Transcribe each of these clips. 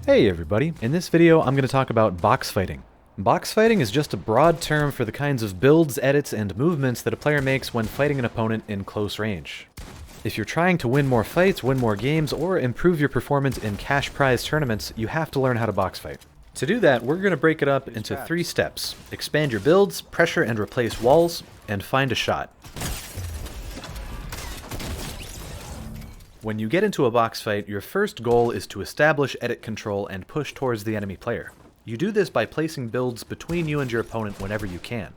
Hey everybody, in this video I'm going to talk about box fighting. Box fighting is just a broad term for the kinds of builds, edits, and movements that a player makes when fighting an opponent in close range. If you're trying to win more fights, win more games, or improve your performance in cash prize tournaments, you have to learn how to box fight. To do that, we're going to break it up into 3 steps. Expand your builds, pressure and replace walls, and find a shot. When you get into a box fight, your first goal is to establish edit control and push towards the enemy player. You do this by placing builds between you and your opponent whenever you can.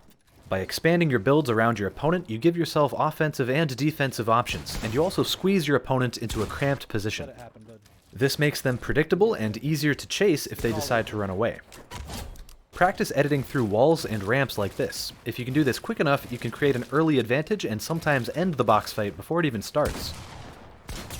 By expanding your builds around your opponent, you give yourself offensive and defensive options, and you also squeeze your opponent into a cramped position. This makes them predictable and easier to chase if they decide to run away. Practice editing through walls and ramps like this. If you can do this quick enough, you can create an early advantage and sometimes end the box fight before it even starts.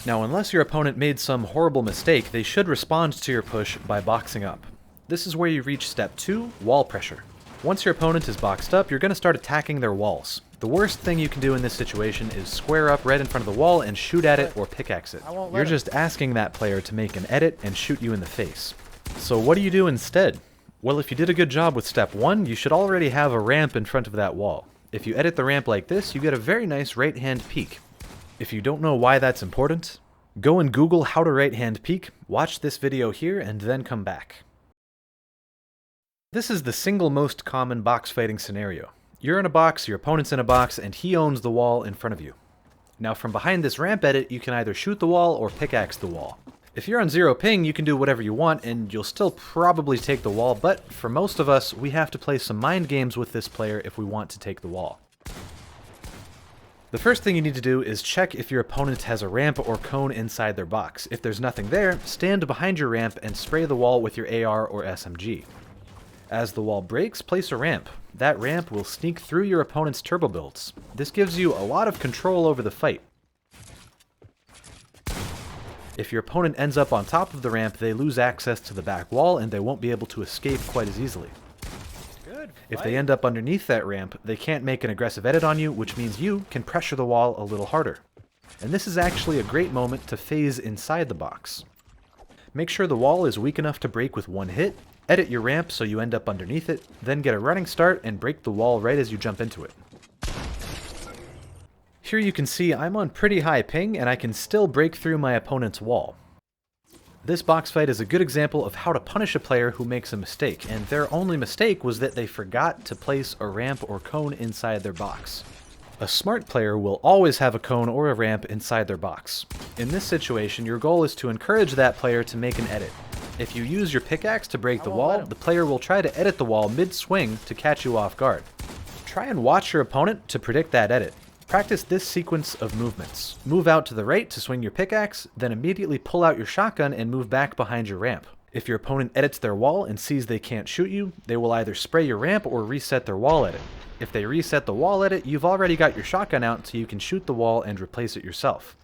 Now, unless your opponent made some horrible mistake, they should respond to your push by boxing up. This is where you reach step 2, wall pressure. Once your opponent is boxed up, you're going to start attacking their walls. The worst thing you can do in this situation is square up right in front of the wall and shoot at it or pickaxe it. You're just asking that player to make an edit and shoot you in the face. So what do you do instead? Well, if you did a good job with step 1, you should already have a ramp in front of that wall. If you edit the ramp like this, you get a very nice right-hand peek. If you don't know why that's important, go and Google how to right-hand peek, watch this video here, and then come back. This is the single most common box fighting scenario. You're in a box, your opponent's in a box, and he owns the wall in front of you. Now from behind this ramp edit, you can either shoot the wall or pickaxe the wall. If you're on 0 ping, you can do whatever you want, and you'll still probably take the wall, but for most of us, we have to play some mind games with this player if we want to take the wall. The first thing you need to do is check if your opponent has a ramp or cone inside their box. If there's nothing there, stand behind your ramp and spray the wall with your AR or SMG. As the wall breaks, place a ramp. That ramp will sneak through your opponent's turbo builds. This gives you a lot of control over the fight. If your opponent ends up on top of the ramp, they lose access to the back wall and they won't be able to escape quite as easily. If they end up underneath that ramp, they can't make an aggressive edit on you, which means you can pressure the wall a little harder. And this is actually a great moment to phase inside the box. Make sure the wall is weak enough to break with one hit, edit your ramp so you end up underneath it, then get a running start and break the wall right as you jump into it. Here you can see I'm on pretty high ping and I can still break through my opponent's wall. This box fight is a good example of how to punish a player who makes a mistake, and their only mistake was that they forgot to place a ramp or cone inside their box. A smart player will always have a cone or a ramp inside their box. In this situation, your goal is to encourage that player to make an edit. If you use your pickaxe to break the wall, the player will try to edit the wall mid-swing to catch you off guard. Try and watch your opponent to predict that edit. Practice this sequence of movements. Move out to the right to swing your pickaxe, then immediately pull out your shotgun and move back behind your ramp. If your opponent edits their wall and sees they can't shoot you, they will either spray your ramp or reset their wall edit. If they reset the wall edit, you've already got your shotgun out so you can shoot the wall and replace it yourself.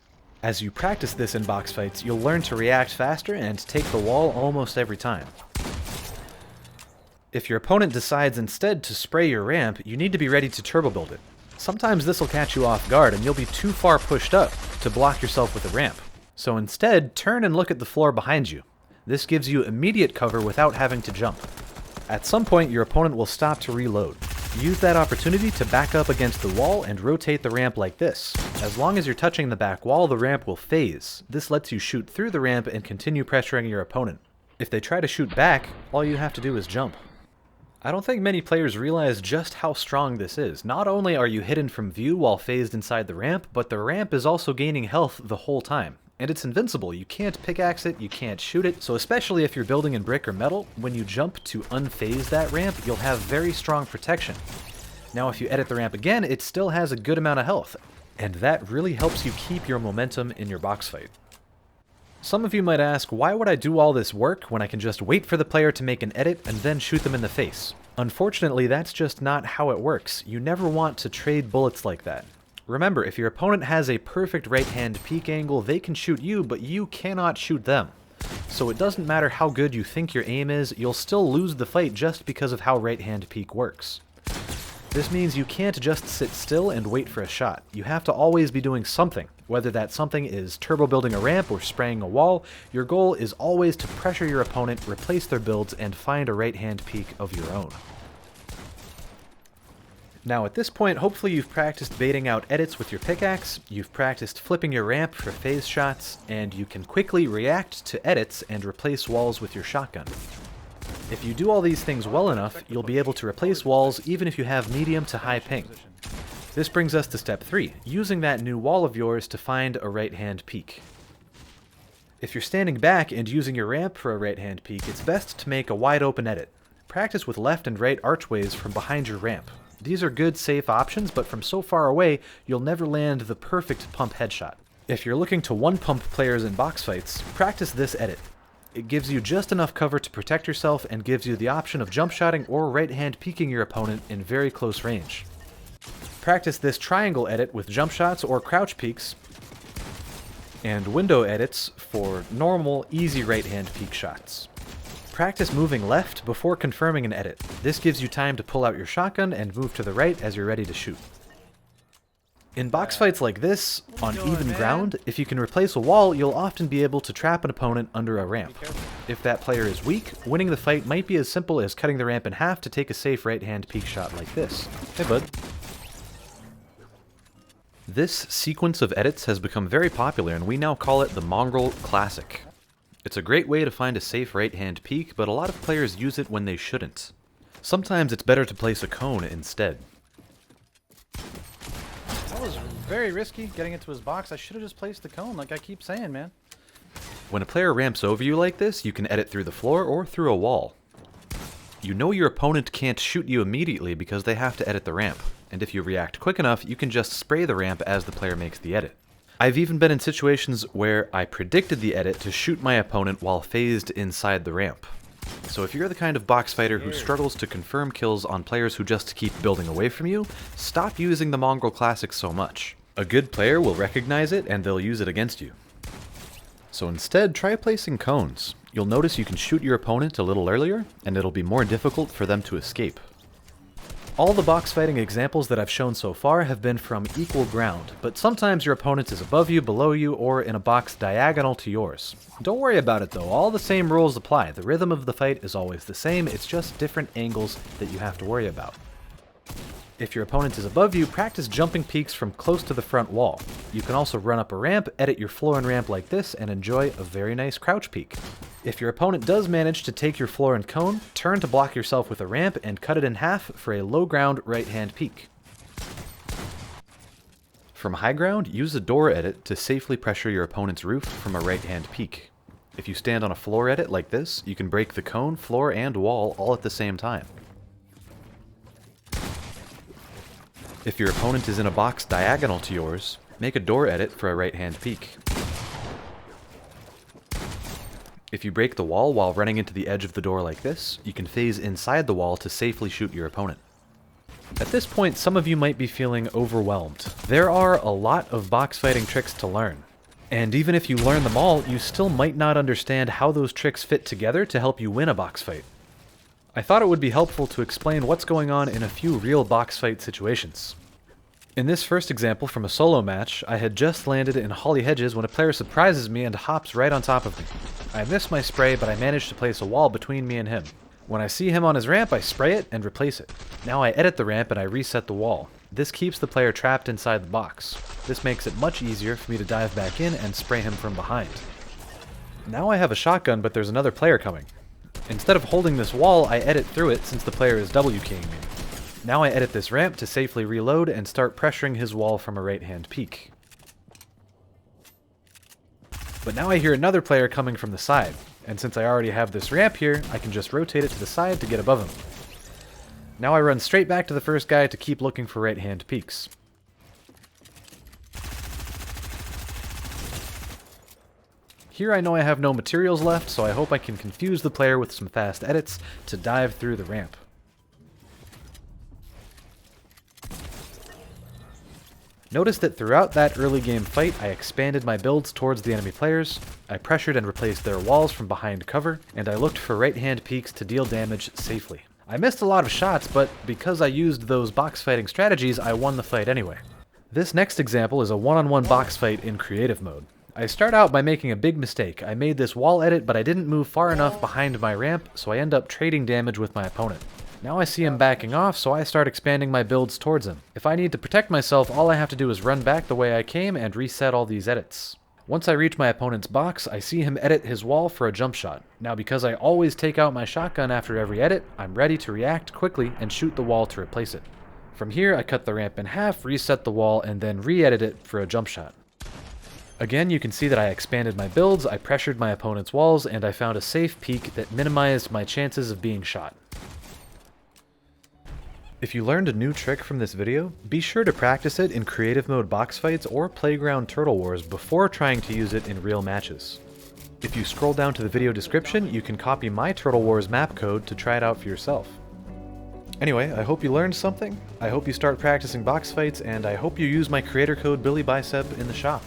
As you practice this in box fights, you'll learn to react faster and take the wall almost every time. If your opponent decides instead to spray your ramp, you need to be ready to turbo build it. Sometimes this will catch you off guard and you'll be too far pushed up to block yourself with a ramp. So instead, turn and look at the floor behind you. This gives you immediate cover without having to jump. At some point, your opponent will stop to reload. Use that opportunity to back up against the wall and rotate the ramp like this. As long as you're touching the back wall, the ramp will phase. This lets you shoot through the ramp and continue pressuring your opponent. If they try to shoot back, all you have to do is jump. I don't think many players realize just how strong this is. Not only are you hidden from view while phased inside the ramp, but the ramp is also gaining health the whole time. And it's invincible. You can't pickaxe it, you can't shoot it, so especially if you're building in brick or metal, when you jump to unphase that ramp, you'll have very strong protection. Now if you edit the ramp again, it still has a good amount of health, and that really helps you keep your momentum in your box fight. Some of you might ask, why would I do all this work when I can just wait for the player to make an edit and then shoot them in the face? Unfortunately, that's just not how it works. You never want to trade bullets like that. Remember, if your opponent has a perfect right-hand peek angle, they can shoot you, but you cannot shoot them. So it doesn't matter how good you think your aim is, you'll still lose the fight just because of how right-hand peek works. This means you can't just sit still and wait for a shot. You have to always be doing something. Whether that something is turbo building a ramp or spraying a wall, your goal is always to pressure your opponent, replace their builds, and find a right-hand peak of your own. Now at this point, hopefully you've practiced baiting out edits with your pickaxe, you've practiced flipping your ramp for phase shots, and you can quickly react to edits and replace walls with your shotgun. If you do all these things well enough, you'll be able to replace walls even if you have medium to high ping. This brings us to step 3, using that new wall of yours to find a right-hand peak. If you're standing back and using your ramp for a right-hand peak, it's best to make a wide-open edit. Practice with left and right archways from behind your ramp. These are good, safe options, but from so far away, you'll never land the perfect pump headshot. If you're looking to one-pump players in box fights, practice this edit. It gives you just enough cover to protect yourself and gives you the option of jump shotting or right-hand peeking your opponent in very close range. Practice this triangle edit with jump shots or crouch peeks, and window edits for normal, easy right-hand peek shots. Practice moving left before confirming an edit. This gives you time to pull out your shotgun and move to the right as you're ready to shoot. In box fights like this, on even ground, if you can replace a wall, you'll often be able to trap an opponent under a ramp. If that player is weak, winning the fight might be as simple as cutting the ramp in half to take a safe right-hand peek shot like this. Hey bud. This sequence of edits has become very popular and we now call it the Mongrel Classic. It's a great way to find a safe right-hand peek, but a lot of players use it when they shouldn't. Sometimes it's better to place a cone instead. That was very risky, getting into his box. I should have just placed the cone, like I keep saying, man. When a player ramps over you like this, you can edit through the floor or through a wall. You know your opponent can't shoot you immediately because they have to edit the ramp, and if you react quick enough, you can just spray the ramp as the player makes the edit. I've even been in situations where I predicted the edit to shoot my opponent while phased inside the ramp. So if you're the kind of box fighter who struggles to confirm kills on players who just keep building away from you, stop using the Mongrel Classic so much. A good player will recognize it and they'll use it against you. So instead, try placing cones. You'll notice you can shoot your opponent a little earlier, and it'll be more difficult for them to escape. All the box fighting examples that I've shown so far have been from equal ground, but sometimes your opponent is above you, below you, or in a box diagonal to yours. Don't worry about it though, all the same rules apply. The rhythm of the fight is always the same, it's just different angles that you have to worry about. If your opponent is above you, practice jumping peaks from close to the front wall. You can also run up a ramp, edit your floor and ramp like this, and enjoy a very nice crouch peek. If your opponent does manage to take your floor and cone, turn to block yourself with a ramp and cut it in half for a low ground right-hand peek. From high ground, use a door edit to safely pressure your opponent's roof from a right-hand peek. If you stand on a floor edit like this, you can break the cone, floor, and wall all at the same time. If your opponent is in a box diagonal to yours, make a door edit for a right-hand peek. If you break the wall while running into the edge of the door like this, you can phase inside the wall to safely shoot your opponent. At this point, some of you might be feeling overwhelmed. There are a lot of box fighting tricks to learn. And even if you learn them all, you still might not understand how those tricks fit together to help you win a box fight. I thought it would be helpful to explain what's going on in a few real box fight situations. In this first example from a solo match, I had just landed in holly hedges when a player surprises me and hops right on top of me. I miss my spray, but I managed to place a wall between me and him. When I see him on his ramp, I spray it and replace it. Now I edit the ramp and I reset the wall. This keeps the player trapped inside the box. This makes it much easier for me to dive back in and spray him from behind. Now I have a shotgun, but there's another player coming. Instead of holding this wall, I edit through it since the player is W-keying me. Now I edit this ramp to safely reload and start pressuring his wall from a right-hand peek. But now I hear another player coming from the side, and since I already have this ramp here, I can just rotate it to the side to get above him. Now I run straight back to the first guy to keep looking for right-hand peeks. Here I know I have no materials left, so I hope I can confuse the player with some fast edits to dive through the ramp. Notice that throughout that early game fight, I expanded my builds towards the enemy players, I pressured and replaced their walls from behind cover, and I looked for right-hand peeks to deal damage safely. I missed a lot of shots, but because I used those box fighting strategies, I won the fight anyway. This next example is a one-on-one box fight in creative mode. I start out by making a big mistake. I made this wall edit, but I didn't move far enough behind my ramp, so I end up trading damage with my opponent. Now I see him backing off, so I start expanding my builds towards him. If I need to protect myself, all I have to do is run back the way I came and reset all these edits. Once I reach my opponent's box, I see him edit his wall for a jump shot. Now because I always take out my shotgun after every edit, I'm ready to react quickly and shoot the wall to replace it. From here, I cut the ramp in half, reset the wall, and then re-edit it for a jump shot. Again, you can see that I expanded my builds, I pressured my opponent's walls, and I found a safe peek that minimized my chances of being shot. If you learned a new trick from this video, be sure to practice it in creative mode box fights or playground turtle wars before trying to use it in real matches. If you scroll down to the video description, you can copy my Turtle Wars map code to try it out for yourself. Anyway, I hope you learned something, I hope you start practicing box fights, and I hope you use my creator code BillyBicep in the shop.